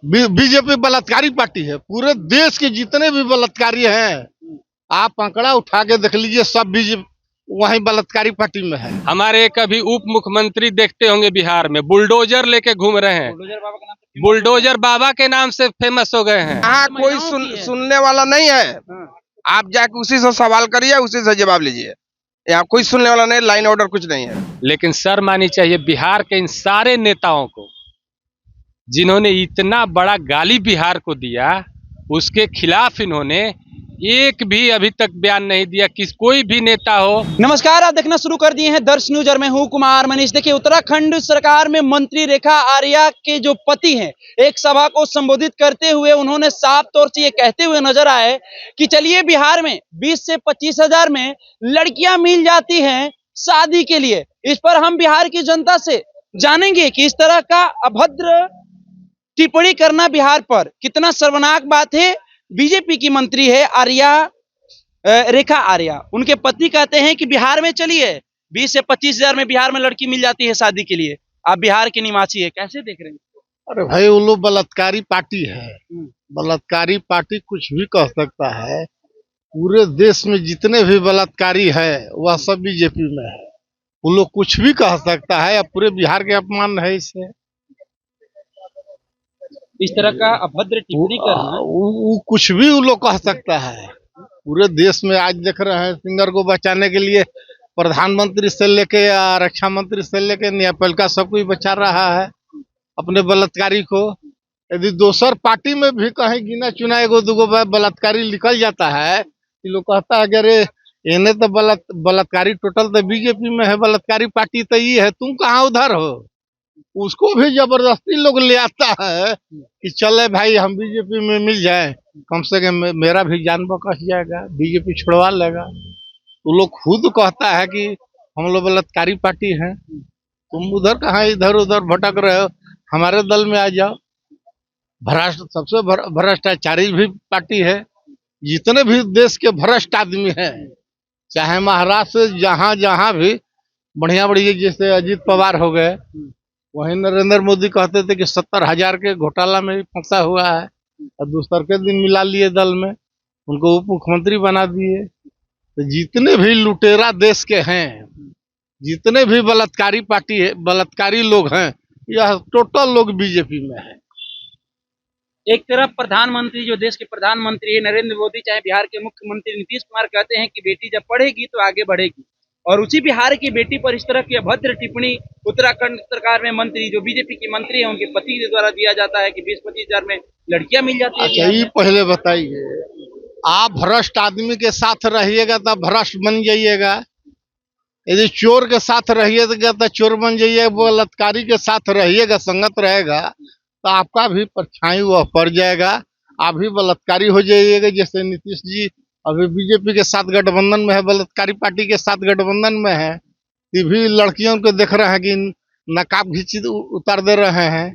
BJP बलात्कारी party है। पूरे देश के जितने भी बलात्कारी हैं, आप आंकड़ा उठा के देख लीजिए, सब बीजेपी वही बलात्कारी पार्टी में है। हमारे एक अभी उप मुख्यमंत्री देखते होंगे बिहार में बुलडोजर लेके घूम रहे हैं। बुलडोजर बाबा के नाम से फेमस हो गए हैं। यहाँ कोई सुनने वाला नहीं है। आप जाके उसी से सवाल करिए, उसी से जवाब लीजिए। यहाँ कोई सुनने वाला नहीं, लाइन ऑर्डर कुछ नहीं है। लेकिन शर्म आनी चाहिए बिहार के इन सारे नेताओं को, जिन्होंने इतना बड़ा गाली बिहार को दिया, उसके खिलाफ इन्होंने एक भी अभी तक बयान नहीं दिया। कोई भी नेता हो। नमस्कार, आप देखना शुरू कर दिए हैं दर्श न्यूज और मैं हूं कुमार मनीष। देखिए, उत्तराखंड सरकार में मंत्री रेखा आर्या के जो पति हैं, एक सभा को संबोधित करते हुए उन्होंने साफ तौर से ये कहते हुए नजर आए कि चलिए बिहार में 20 से 25 हजार में लड़कियां मिल जाती हैं शादी के लिए। इस पर हम बिहार की जनता से जानेंगे कि इस तरह का अभद्र टिप्पणी करना बिहार पर कितना शर्मनाक बात है। बीजेपी की मंत्री है आर्या, रेखा आर्या। उनके पति कहते हैं कि बिहार में चलिए 20 से 25 हजार में बिहार में लड़की मिल जाती है शादी के लिए। आप बिहार के निवासी है, कैसे देख रहे हैं? अरे भाई, वो लोग बलात्कारी पार्टी है। बलात्कारी पार्टी कुछ भी कह सकता है। पूरे देश में जितने भी बलात्कारी है वह सब बीजेपी में है। वो लोग कुछ भी कह सकता है। अब पूरे बिहार के अपमान है इससे। इस तरह का अभद्र टिप्पणी करना, वो कुछ भी वो लोग कह सकता है। पूरे देश में आज देख रहे हैं, सिंगर को बचाने के लिए प्रधानमंत्री से लेके या रक्षा मंत्री से लेके न्यायपालिका सब कोई बचा रहा है अपने बलात्कारी को। यदि दोसर पार्टी में भी कहीं गिना चुना एगो दूगो बलात्कारी निकल जाता है, लोग कहता है कि अरे इन्हें तो बलात्कारी टोटल तो बीजेपी में है, बलात्कारी पार्टी तो ये है, तुम कहाँ उधर हो। उसको भी जबरदस्ती लोग ले आता है कि चले भाई हम बीजेपी में मिल जाए, कम से कम मेरा भी जान बच जाएगा, बीजेपी छुड़वा लेगा। तो लोग खुद कहता है कि हम लोग बलात्कारी पार्टी हैं। तुम उधर कहाँ इधर उधर भटक रहे हो, हमारे दल में आ जाओ। भ्रष्ट सबसे भ्रष्टाचारी भी पार्टी है। जितने भी देश के भ्रष्ट आदमी हैं, चाहे महाराष्ट्र से जहाँ जहाँ भी बढ़िया बढ़िया, जैसे अजीत पवार हो गए, वहीं नरेंद्र मोदी कहते थे कि 70,000 के घोटाला में फंसा हुआ है, और दूसर के दिन मिला लिए दल में, उनको उप मुख्यमंत्री बना दिए। तो जितने भी लुटेरा देश के हैं, जितने भी बलात्कारी पार्टी है, बलात्कारी लोग हैं, यह टोटल लोग बीजेपी में है। एक तरफ प्रधानमंत्री, जो देश के प्रधानमंत्री है नरेंद्र मोदी, चाहे बिहार के मुख्यमंत्री नीतीश कुमार, कहते हैं कि बेटी जब पढ़ेगी तो आगे बढ़ेगी, और उसी बिहार की बेटी पर इस तरह की अभद्र टिप्पणी उत्तराखंड सरकार में मंत्री, जो बीजेपी की मंत्री है, उनके पति के द्वारा दिया जाता है कि 20-25 हजार में लड़कियां मिल जाती है। अच्छा, ये पहले बताइए, आप भ्रष्ट आदमी के साथ रहिएगा तो भ्रष्ट बन जाइएगा। यदि चोर के साथ रहिएगा तो चोर बन जाइएगा। बलात्कारी के साथ रहिएगा, संगत रहेगा, तो आपका भी परछाई वह पड़ जाएगा, आप भी बलात्कारी हो जाइएगा। जैसे नीतीश जी अभी बीजेपी के साथ गठबंधन में है, बलात्कारी पार्टी के साथ गठबंधन में है, ये भी लड़कियों को देख रहे हैं कि नकाब घिंची उतार दे रहे हैं।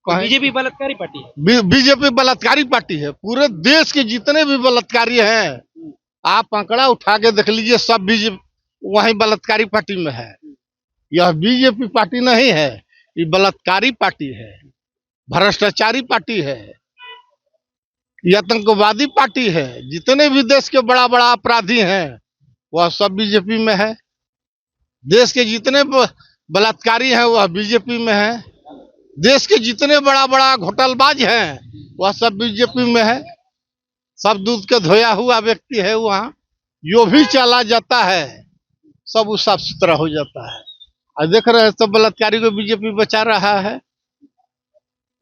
बीजेपी बलात्कारी पार्टी है। बीजेपी बलात्कारी पार्टी है। पूरे देश के जितने भी बलात्कारी हैं, आप आंकड़ा उठा के देख लीजिए, सब बीजेपी वही बलात्कारी पार्टी में है। यह बीजेपी पार्टी नहीं है, ये बलात्कारी पार्टी है, भ्रष्टाचारी पार्टी है, ये आतंकवादी पार्टी है। जितने भी देश के बड़ा बड़ा अपराधी हैं वह सब बीजेपी में है। देश के जितने बलात्कारी हैं वह बीजेपी में है। देश के जितने बड़ा बड़ा घोटालबाज हैं वह सब बीजेपी में है। सब दूध के धोया हुआ व्यक्ति है। वहाँ जो भी चला जाता है सब वो साफ सुथरा हो जाता है। और देख रहे हैं सब बलात्कारी को बीजेपी बचा रहा है।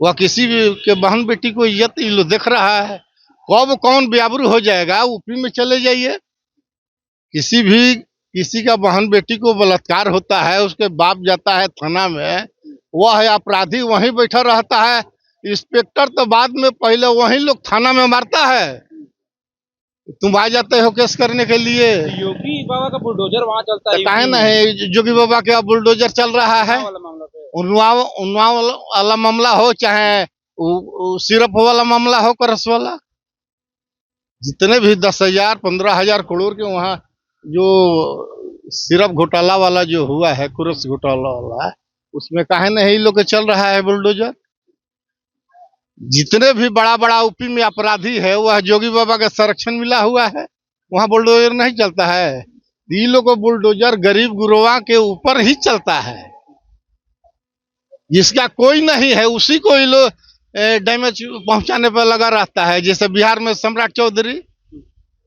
वह किसी भी के बहन बेटी को इज्जत लो देख रहा है। कब कौन बेआबरू हो जाएगा, यूपी में चले जाइए, किसी का बहन बेटी को बलात्कार होता है, उसके बाप जाता है थाना में, वह है अपराधी वहीं बैठा रहता है। इंस्पेक्टर तो बाद में, पहले वहीं लोग थाना में मारता है। तुम आ जाते हो केस करने के लिए। योगी बाबा का बुलडोजर वहाँ चलता है, कहे ना है जोगी बाबा का बुलडोजर चल रहा है। उन्नाव वाला मामला हो, चाहे सिर्फ वाला मामला हो, करस वाला, जितने भी 10,000 15,000 करोड़ के वहाँ जो सिर्फ घोटाला वाला जो हुआ है, कुरस घोटाला वाला, उसमें काहे नहीं लोग चल रहा है बुलडोजर। जितने भी बड़ा बड़ा यूपी में अपराधी है वह जोगी बाबा का संरक्षण मिला हुआ है, वहाँ बुलडोजर नहीं चलता है। ये लोग को बुलडोजर गरीब गुरबा के ऊपर ही चलता है, जिसका कोई नहीं है उसी को ये लोग डैमेज पहुंचाने पर लगा रहता है। जैसे बिहार में सम्राट चौधरी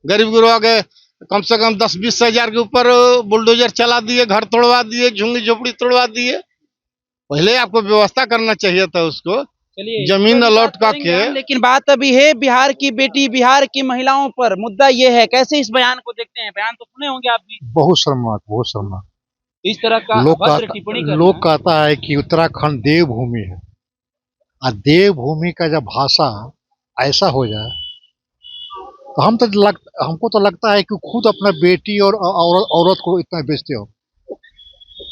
गरीब गुरबा के कम से कम 10-20 हजार के ऊपर बुलडोजर चला दिए, घर तोड़वा दिए, झुग्गी झोपड़ी तोड़वा दिए। पहले आपको व्यवस्था करना चाहिए था उसको, चलिए जमीन तो अलॉट बात करेंगे करके। हम, लेकिन बात अभी है बिहार की बेटी, बिहार की महिलाओं पर। मुद्दा ये है, कैसे इस बयान को देखते हैं? बयान तो सुने होंगे आप भी। बहुत शर्मनाक, बहुत शर्मनाक। इस तरह का अभद्र टिप्पणी करना। लोग कहता है कि उत्तराखंड देवभूमि है, और देवभूमि का जब भाषा ऐसा हो जाए तो हमको तो लगता है कि खुद अपना बेटी और औरत को इतना बेचते हो।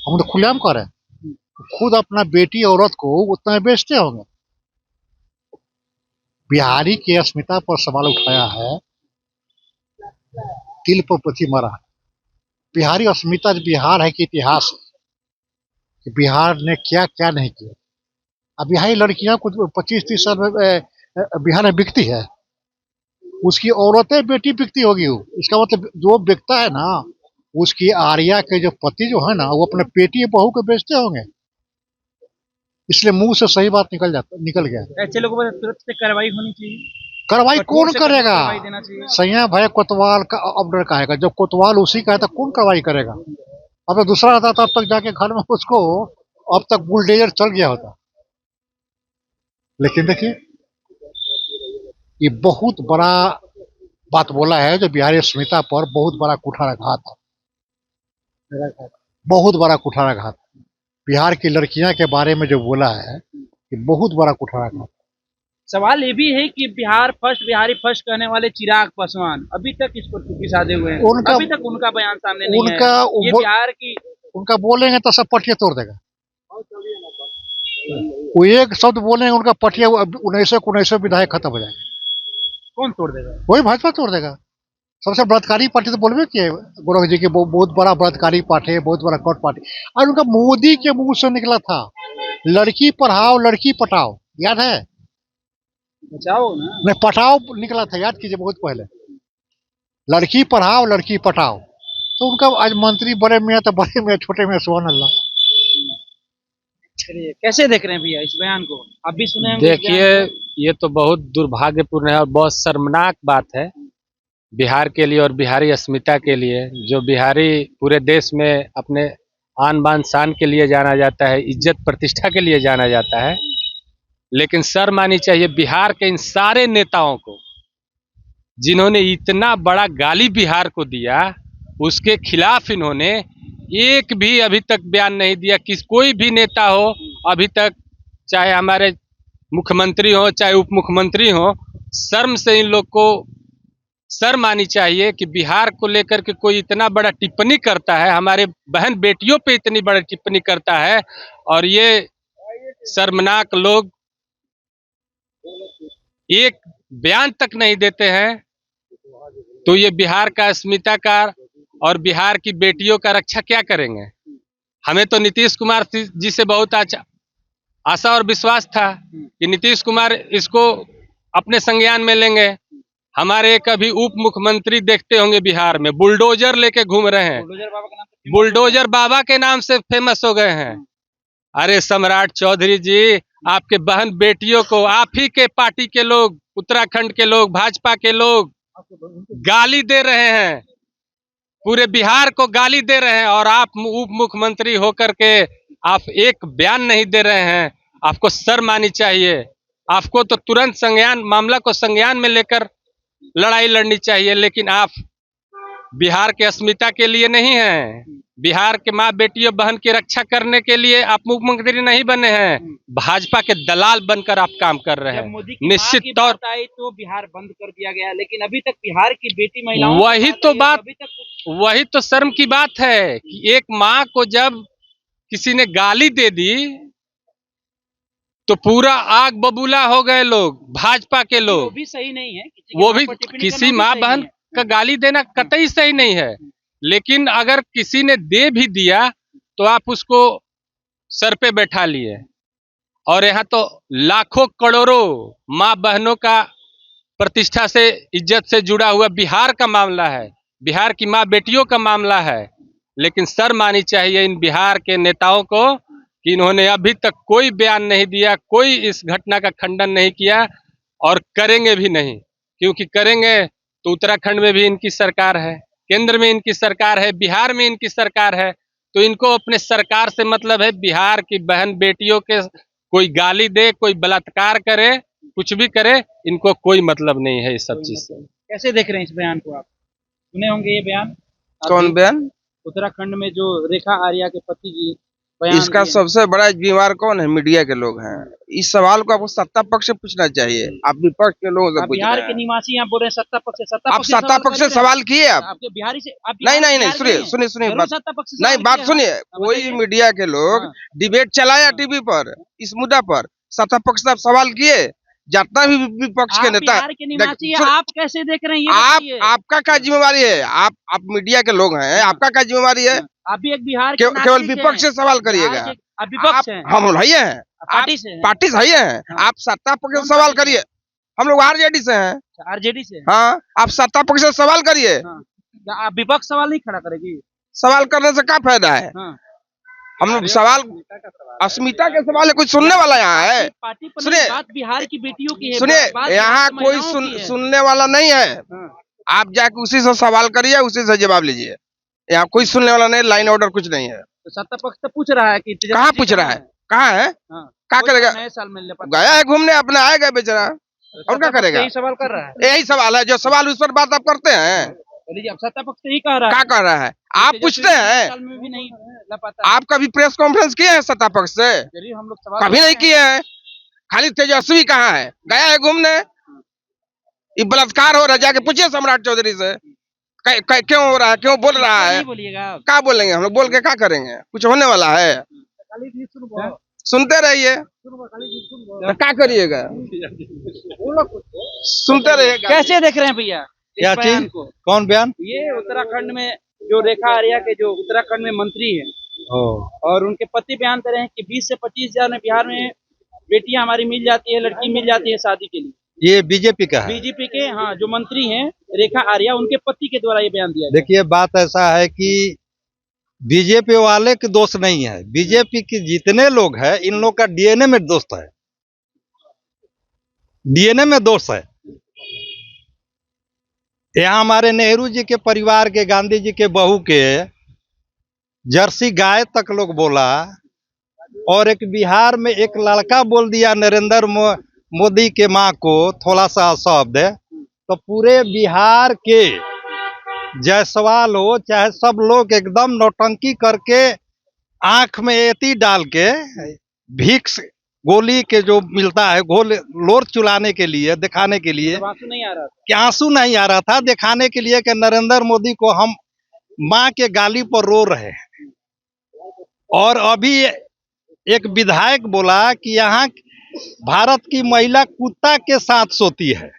हम तो खुलेआम कह रहे हैं, खुद अपना बेटी औरत को उतना बेचते होंगे। बिहारी की अस्मिता पर सवाल उठाया है, तिल पर पथी मरा है। बिहारी अस्मिता बिहार है कि इतिहास है कि बिहार ने क्या क्या नहीं किया। अब बिहारी लड़कियां कुछ 25-30 साल में बिहार में बिकती है, उसकी औरतें बेटी बिकती होगी। इसका मतलब जो बिकता है ना, उसकी आर्या के जो पति जो है ना, वो अपने बेटी बहू को बेचते होंगे। इसलिए मुंह से सही बात निकल गया। ऐसे लोगों पर तुरंत से कार्रवाई होनी चाहिए। कार्रवाई कौन करेगा? कार्रवाई देना चाहिए। सैया भाई कोतवाल का ऑर्डर का है, जब कोतवाल उसी का है तो कौन कार्रवाई करेगा? अब तो दूसरा रहता तब तक जाके घर में उसको अब तक बुलडोजर चल गया होता। लेकिन देखिए, ये बहुत बड़ा बात बोला है जो बिहारी अस्मिता पर बहुत बड़ा कुठाराघात है, बहुत बड़ा कुठाराघात। बिहार की लड़कियां के बारे में जो बोला है, ये बहुत बड़ा कुठाराघात। सवाल ये भी है कि बिहार फर्स्ट, बिहारी फर्स्ट कहने वाले चिराग पासवान अभी तक इस पर चुप्पी साधे हुए हैं। अभी तक उनका बयान सामने नहीं है। ये बिहार की, उनका बोलेंगे तो सब पटिया तोड़ देगा। वो एक शब्द बोलेंगे, उनका पटिया 19 विधायक खत्म हो जाएगा। कौन तोड़ देगा? वही भाजपा तोड़ देगा। सबसे बलात्कारी पार्टी तो बोलबे किए गोरख जी के, बहुत बड़ा बलात्कारी पार्टी है, बहुत बड़ा कट पार्टी। और उनका मोदी के मुंह से निकला था, लड़की पढ़ाओ लड़की पटाओ, याद है? बचाओ ना, नहीं, पटाओ निकला था, याद कीजिए, बहुत पहले। लड़की पढ़ाओ लड़की पटाओ, तो उनका आज मंत्री बड़े मियाँ तो बड़े मियाँ, छोटे मियाँ सुभान अल्लाह। कैसे देख रहे हैं भैया इस बयान को? आप भी सुने होंगे। देखिए, ये तो बहुत दुर्भाग्यपूर्ण है और बहुत शर्मनाक बात है बिहार के लिए और बिहारी अस्मिता के लिए। जो बिहारी पूरे देश में अपने आन बान शान के लिए जाना जाता है, इज्जत प्रतिष्ठा के लिए जाना जाता है, लेकिन शर्म आनी चाहिए बिहार के इन सारे नेताओं को जिन्होंने इतना बड़ा गाली बिहार को दिया। उसके खिलाफ इन्होंने एक भी अभी तक बयान नहीं दिया। कोई भी नेता हो अभी तक, चाहे हमारे मुख्यमंत्री हो चाहे उप मुख्यमंत्री हो, शर्म से इन लोग को शर्म आनी चाहिए कि बिहार को लेकर के कोई इतना बड़ा टिप्पणी करता है, हमारे बहन बेटियों पे इतनी बड़ी टिप्पणी करता है, और ये शर्मनाक लोग एक बयान तक नहीं देते हैं। तो ये बिहार का अस्मिता का और बिहार की बेटियों का रक्षा क्या करेंगे? हमें तो नीतीश कुमार जी से बहुत आशा और विश्वास था कि नीतीश कुमार इसको अपने संज्ञान में लेंगे। हमारे एक अभी उप मुख्यमंत्री देखते होंगे बिहार में बुलडोजर लेके घूम रहे हैं, बुलडोजर बाबा के नाम से फेमस हो गए हैं। अरे सम्राट चौधरी जी, आपके बहन बेटियों को आप ही के पार्टी के लोग, उत्तराखंड के लोग, भाजपा के लोग गाली दे रहे हैं, पूरे बिहार को गाली दे रहे हैं, और आप उप मुख्यमंत्री होकर के आप एक बयान नहीं दे रहे हैं। आपको शर्म आनी चाहिए। आपको तो तुरंत मामला को संज्ञान में लेकर लड़ाई लड़नी चाहिए, लेकिन आप बिहार के अस्मिता के लिए नहीं हैं, बिहार के माँ बेटियों बहन की रक्षा करने के लिए आप मुख्यमंत्री नहीं बने हैं, भाजपा के दलाल बनकर आप काम कर रहे हैं। निश्चित तौर आई तो बिहार बंद कर दिया गया, लेकिन अभी तक बिहार की बेटी महिलाओं वही तो शर्म की बात है कि एक माँ को जब किसी ने गाली दे दी तो पूरा आग बबूला हो गए लोग, भाजपा के लोग। वो भी सही नहीं है, वो भी किसी माँ बहन का गाली देना कतई सही नहीं है, लेकिन अगर किसी ने दे भी दिया तो आप उसको सर पे बैठा लिए। और यहाँ तो लाखों करोड़ों माँ बहनों का प्रतिष्ठा से, इज्जत से जुड़ा हुआ बिहार का मामला है, बिहार की माँ बेटियों का मामला है। लेकिन शर्म आनी चाहिए इन बिहार के नेताओं को कि इन्होंने अभी तक कोई बयान नहीं दिया, कोई इस घटना का खंडन नहीं किया और करेंगे भी नहीं, क्योंकि करेंगे तो उत्तराखंड में भी इनकी सरकार है, केंद्र में इनकी सरकार है, बिहार में इनकी सरकार है। तो इनको अपने सरकार से मतलब है। बिहार की बहन बेटियों के कोई गाली दे, कोई बलात्कार करे, कुछ भी करे, इनको कोई मतलब नहीं है इस सब चीज से। कैसे देख रहे हैं इस बयान को आप? सुने होंगे ये बयान? कौन बयान? उत्तराखंड में जो रेखा आर्या के पति जी बयान इसका दिए हैं। सबसे बड़ा बीमार कौन है? मीडिया के लोग हैं। इस सवाल को आपको सत्ता पक्ष से पूछना चाहिए, आप विपक्ष के लोगों से आप पूछ बिहार रहे के हैं। निवासी आप बोल रहे हैं सत्ता पक्ष से, आप सत्ता पक्ष से सवाल किए आप? आपके बिहारी से आप नहीं नहीं नहीं, बिहार के सुनिए हैं। सुनिए सुनिए जरूर बात, सत्ता पक्ष से नहीं सवाल बात किया। सुनिए। हाँ, कोई बताइए। मीडिया के लोग हाँ। डिबेट चलाया टीवी पर इस मुद्दा पर, सत्ता पक्ष से आप सवाल किए? जितना भी विपक्ष के आप नेता, बिहार के निवासी हैं, सुन- आप कैसे देख रहे हैं ये आप बताइए। आपका क्या जिम्मेवारी है? आप मीडिया के लोग हैं, आपका क्या जिम्मेवारी है? आप भी एक बिहार के केवल नागरिक विपक्ष से हैं। सवाल बिहार करिएगा। के- आप विपक्ष हैं। हम भैया हैं, पार्टी से हैं। पार्टी से हैं। हाँ। आप सत्ता पक्ष से कौन सवाल पार्टी से करिए। हम लोग आरजेडी से हैं। आरजेडी से हैं। हाँ, आप सत्ता पक्ष से सवाल करिए। हाँ। क्या आप विपक्ष सवाल नहीं खड़ा करेगी? सवाल करने से क्या फायदा है? हाँ। हम लोग सवाल अस्मिता के सवाल है, कोई सुनने वाला यहाँ है? पार्टी पर सुनिए। नहीं, बात बिहार की बेटियों की है। सुनिए, बात यहाँ बिहार की कोई महिलाओं की है। सुनने वाला नहीं है। हाँ। आप जाके उसी से सवाल करिए, उसी से जवाब लीजिए। यहाँ कोई सुनने वाला नहीं, लाइन ऑर्डर कुछ नहीं है। तो सत्ता पक्ष तो पूछ रहा है कि तेजस्वी कहाँ जी पूछ रहा है? कहाँ है? हाँ। क्या कोई करेगा? नए साल में ले गया है घूमने, अपने आएगा बेचारा, और क्या करेगा? यही सवाल कर रहा है। यही सवाल है, जो सवाल उस पर बात आप करते हैं। बोलिए, अब सत्ता पक्ष तो यही कह रहा है। क्या कर रहा है? आप तेजस्वी पूछते जी हैं। साल में भी नहीं ला पाता। आप कभी प्रेस कॉन्फ्रेंस किए हैं सत्ता पक्ष से? चलिए, हम लोग सवाल कभी नहीं करते हैं। किए हैं। खाली तेजस्वी कहाँ है? गया है घूमने। ये बलात्कार हो रहा है, जाके पूछिए सम्राट चौधरी से क्यों हो रहा है, क्यों बोल रहा है? नहीं बोलिएगा आप। क्या बोलेंगे हम लोग? बोल के क्या करेंगे? कुछ होने वाला है? खाली भी सुनो। सुनते रहिए, तो क्या करिएगा? सुनते रहिएगा। कैसे देख रहे हैं भैया इस क्या बयान चीज? को? कौन बयान? ये उत्तराखंड में जो रेखा आर्या के जो उत्तराखंड में मंत्री हैं और उनके पति बयान दे रहे हैं कि 20 से 25 हजार में बिहार में बेटियां हमारी मिल जाती है, लड़की मिल जाती है शादी के लिए। ये बीजेपी का है। बीजेपी के हाँ जो मंत्री हैं रेखा आर्या, उनके पति के द्वारा ये बयान दिया गया। देखिए, बात ऐसा है कि बीजेपी वाले के दोष नहीं है। बीजेपी के जितने लोग हैं, इन लोग का डीएनए में दोष है। डीएनए में दोष है। यहाँ हमारे नेहरू जी के परिवार के, गांधी जी के बहू के जर्सी गाय तक लोग बोला, और एक बिहार में एक लड़का बोल दिया नरेंद्र मोदी के माँ को थोड़ा सा शब्द, तो पूरे बिहार के जायसवाल हो चाहे सब लोग एकदम नौटंकी करके आंख में एती डाल के भिक्स गोली के जो मिलता है घोल लोर चुलाने के लिए, दिखाने के लिए आंसू नहीं आ रहा था। कि आंसू नहीं आ रहा था, दिखाने के लिए कि नरेंद्र मोदी को हम माँ के गाली पर रो रहे हैं। और अभी एक विधायक बोला कि यहाँ भारत की महिला कुत्ता के साथ सोती है।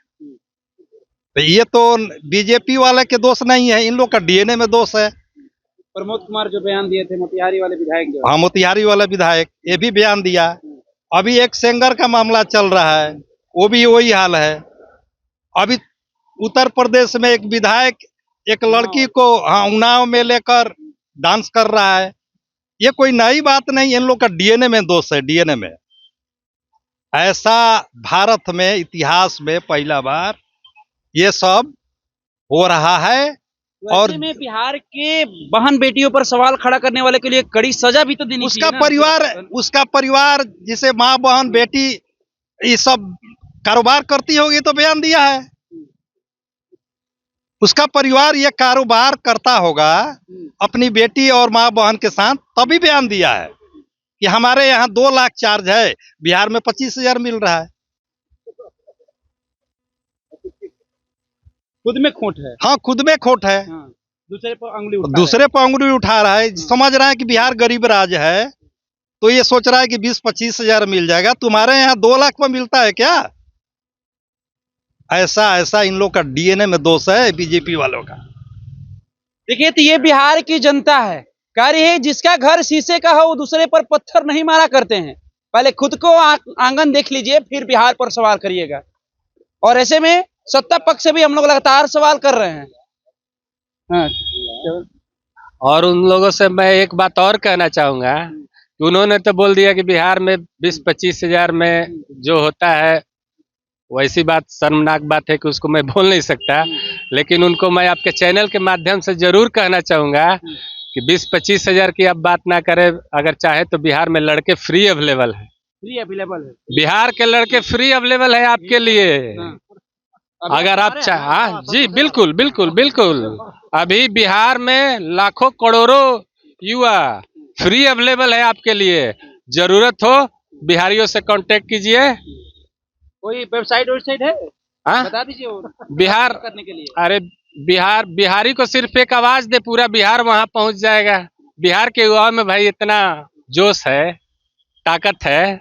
तो ये तो बीजेपी वाले के दोष नहीं है, इन लोग का डीएनए में दोष है। प्रमोद कुमार जो बयान दिए थे, मोतिहारी वाले विधायक जो हाँ, मोतिहारी वाला विधायक ये भी बयान दिया। अभी एक सेंगर का मामला चल रहा है, वो भी वही हाल है। अभी उत्तर प्रदेश में एक विधायक एक लड़की को उन्नाव में लेकर डांस कर रहा है। ये कोई नई बात नहीं, इन लोग का डीएनए में दोष है। डीएनए में ऐसा भारत में इतिहास में पहला बार ये सब हो रहा है। और में बिहार के बहन बेटियों पर सवाल खड़ा करने वाले के लिए कड़ी सजा भी तो देनी उसका चाहिए ना। उसका परिवार जिसे माँ बहन बेटी ये सब कारोबार करती होगी तो बयान दिया है। उसका परिवार ये कारोबार करता होगा अपनी बेटी और माँ बहन के साथ, तभी बयान दिया है कि हमारे यहाँ 2 लाख चार्ज है, बिहार में 25,000 मिल रहा है। खुद में खोट है। हाँ, खुद में खोट है। हाँ, दूसरे पर अंगुली उठा दूसरे पर अंगुली उठा रहा है। समझ रहा है कि बिहार गरीब राज्य है, तो ये सोच रहा है कि 20-25 हजार मिल जाएगा। तुम्हारे यहाँ 2 लाख में मिलता है क्या? ऐसा इन लोग का डीएनए में दोष है, बीजेपी वालों का। देखिए, तो ये बिहार की जनता है। कह रही है जिसका घर शीशे का हो वो दूसरे पर पत्थर नहीं मारा करते हैं। पहले खुद को आंगन देख लीजिए, फिर बिहार पर सवाल करिएगा। और ऐसे में सत्ता पक्ष से भी हम लोग लगातार सवाल कर रहे हैं। हाँ, और उन लोगों से मैं एक बात और कहना चाहूंगा कि उन्होंने तो बोल दिया कि बिहार में 20-25 हजार में जो होता है, वैसी बात शर्मनाक बात है कि उसको मैं बोल नहीं सकता, लेकिन उनको मैं आपके चैनल के माध्यम से जरूर कहना चाहूंगा कि 20-25 हजार की आप बात ना करें। अगर चाहे तो बिहार में लड़के फ्री अवेलेबल है, फ्री अवेलेबल है। बिहार के लड़के फ्री अवेलेबल है आपके लिए। अगर आप हाँ जी, बिल्कुल बिल्कुल बिल्कुल। अभी बिहार में लाखों करोड़ों युवा फ्री अवेलेबल है आपके लिए। जरूरत हो बिहारियों से कांटेक्ट कीजिए। कोई वेबसाइट है? हाँ, बता दीजिए वो बिहार करने के लिए। अरे बिहारी को सिर्फ एक आवाज दे, पूरा बिहार वहां पहुंच जाएगा। बिहार के युवाओं में भाई इतना जोश है, ताकत है।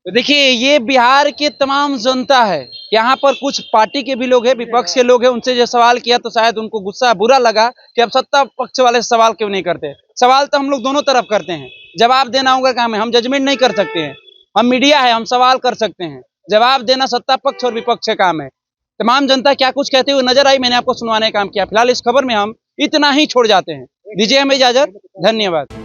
तो देखिए, ये बिहार के तमाम जनता है। यहाँ पर कुछ पार्टी के भी लोग हैं, विपक्ष के लोग हैं। उनसे जो सवाल किया तो शायद उनको गुस्सा बुरा लगा कि अब सत्ता पक्ष वाले सवाल क्यों नहीं करते। सवाल तो हम लोग दोनों तरफ करते हैं, जवाब देना होगा काम है। हम जजमेंट नहीं कर सकते हैं, हम मीडिया है, हम सवाल कर सकते हैं। जवाब देना सत्ता पक्ष और विपक्ष का काम है। तमाम जनता क्या कुछ कहते हुए नजर आई, मैंने आपको सुनवाने का काम किया। फिलहाल इस खबर में हम इतना ही छोड़ जाते हैं। दीजिए हमें इजाजत, धन्यवाद।